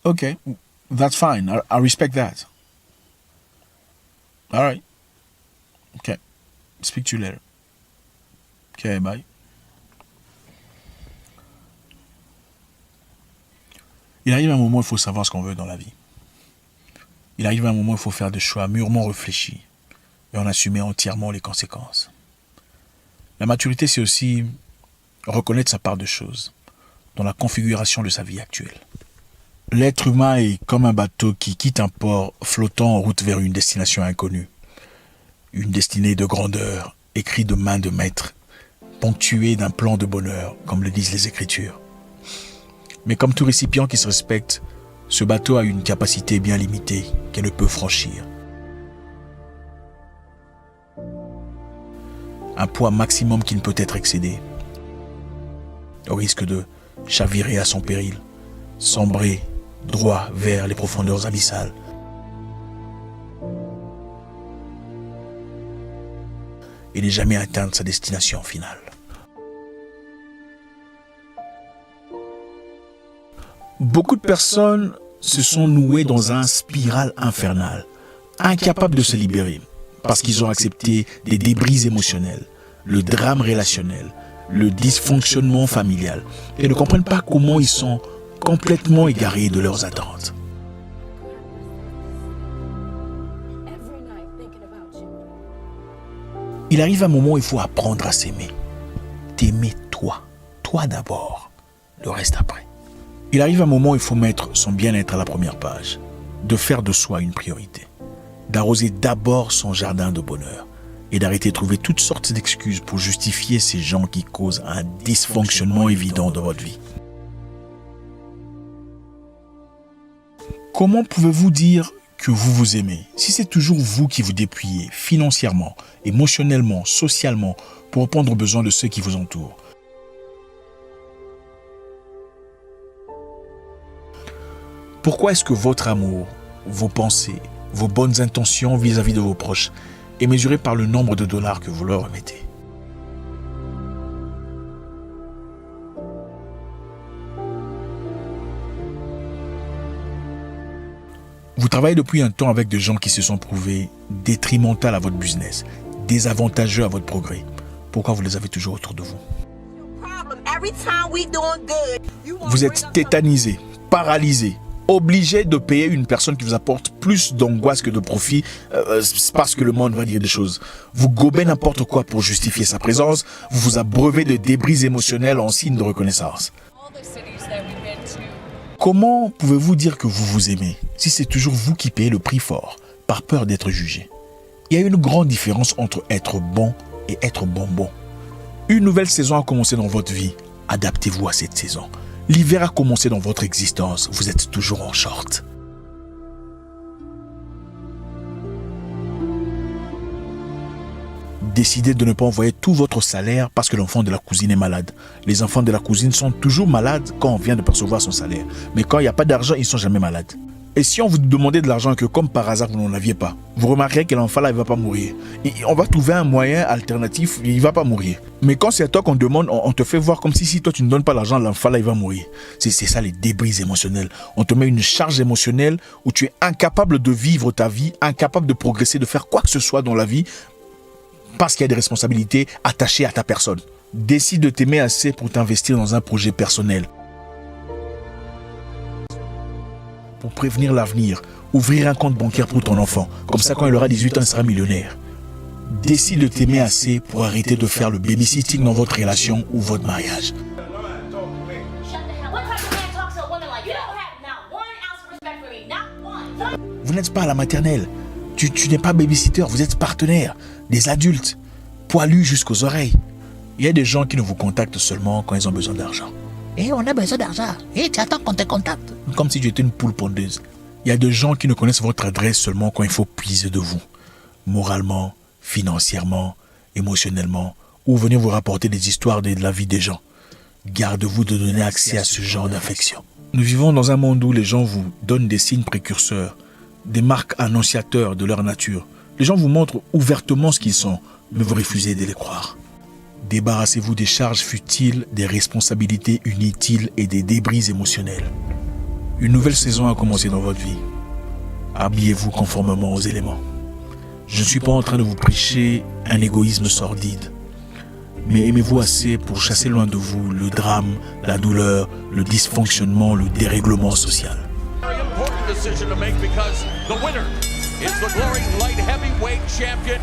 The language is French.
Okay, that's fine. I respect that. All right. Okay. Speak to you later. Okay, bye. Il arrive un moment où il faut savoir ce qu'on veut dans la vie. Il arrive un moment où il faut faire des choix mûrement réfléchis et en assumer entièrement les conséquences. La maturité, c'est aussi reconnaître sa part de choses dans la configuration de sa vie actuelle. L'être humain est comme un bateau qui quitte un port flottant en route vers une destination inconnue. Une destinée de grandeur, écrite de main de maître, ponctuée d'un plan de bonheur, comme le disent les Écritures. Mais comme tout récipient qui se respecte, ce bateau a une capacité bien limitée qu'elle ne peut franchir. Un poids maximum qui ne peut être excédé, au risque de chavirer à son péril, sombrer droit vers les profondeurs abyssales. Et ne jamais atteindre sa destination finale. Beaucoup de personnes se sont nouées dans un spirale infernale, incapables de se libérer, parce qu'ils ont accepté des débris émotionnels, le drame relationnel, le dysfonctionnement familial, et ne comprennent pas comment ils sont complètement égarés de leurs attentes. Il arrive un moment où il faut apprendre à s'aimer. T'aimer toi d'abord, le reste après. Il arrive un moment où il faut mettre son bien-être à la première page, de faire de soi une priorité, d'arroser d'abord son jardin de bonheur et d'arrêter de trouver toutes sortes d'excuses pour justifier ces gens qui causent un dysfonctionnement évident dans votre vie. Comment pouvez-vous dire que vous vous aimez si c'est toujours vous qui vous dépouillez financièrement, émotionnellement, socialement pour répondre aux besoins de ceux qui vous entourent? Pourquoi est-ce que votre amour, vos pensées, vos bonnes intentions vis-à-vis de vos proches est mesuré par le nombre de dollars que vous leur remettez? Vous travaillez depuis un temps avec des gens qui se sont prouvés détrimentaux à votre business, désavantageux à votre progrès. Pourquoi vous les avez toujours autour de vous? Vous êtes tétanisé, paralysé, obligé de payer une personne qui vous apporte plus d'angoisse que de profit parce que le monde va dire des choses. Vous gobez n'importe quoi pour justifier sa présence. Vous vous abreuvez de débris émotionnels en signe de reconnaissance. Comment pouvez-vous dire que vous vous aimez si c'est toujours vous qui payez le prix fort par peur d'être jugé? Il y a une grande différence entre être bon et être bonbon. Une nouvelle saison a commencé dans votre vie. Adaptez-vous à cette saison. L'hiver a commencé dans votre existence. Vous êtes toujours en short. Décidez de ne pas envoyer tout votre salaire parce que l'enfant de la cousine est malade. Les enfants de la cousine sont toujours malades quand on vient de percevoir son salaire. Mais quand il n'y a pas d'argent, ils ne sont jamais malades. Et si on vous demandait de l'argent que comme par hasard vous n'en aviez pas, vous remarquerez que l'enfant là, il ne va pas mourir. Et on va trouver un moyen alternatif, il ne va pas mourir. Mais quand c'est à toi qu'on demande, on te fait voir comme si toi tu ne donnes pas l'argent, l'enfant là, il va mourir. C'est ça les débris émotionnels. On te met une charge émotionnelle où tu es incapable de vivre ta vie, incapable de progresser, de faire quoi que ce soit dans la vie, parce qu'il y a des responsabilités attachées à ta personne. Décide de t'aimer assez pour t'investir dans un projet personnel. Pour prévenir l'avenir, ouvrir un compte bancaire pour ton enfant. Comme ça, quand il aura 18 ans, il sera millionnaire. Décide de t'aimer assez pour arrêter de faire le babysitting dans votre relation ou votre mariage. Vous n'êtes pas à la maternelle. Tu n'es pas babysitter, vous êtes partenaire. Des adultes, poilus jusqu'aux oreilles. Il y a des gens qui ne vous contactent seulement quand ils ont besoin d'argent. Et on a besoin d'argent. Et tu attends qu'on te contacte. Comme si tu étais une poule pondeuse. Il y a des gens qui ne connaissent votre adresse seulement quand il faut puiser de vous. Moralement, financièrement, émotionnellement, ou venir vous rapporter des histoires de la vie des gens. Garde-vous de donner accès à ce genre d'affection. Nous vivons dans un monde où les gens vous donnent des signes précurseurs, des marques annonciateurs de leur nature. Les gens vous montrent ouvertement ce qu'ils sont, mais vous refusez de les croire. Débarrassez-vous des charges futiles, des responsabilités inutiles et des débris émotionnels. Une nouvelle saison a commencé dans votre vie. Habillez-vous conformément aux éléments. Je ne suis pas en train de vous prêcher un égoïsme sordide, mais aimez-vous assez pour chasser loin de vous le drame, la douleur, le dysfonctionnement, le dérèglement social. Very important decision to make because the winner is the Glory Light Heavyweight Champion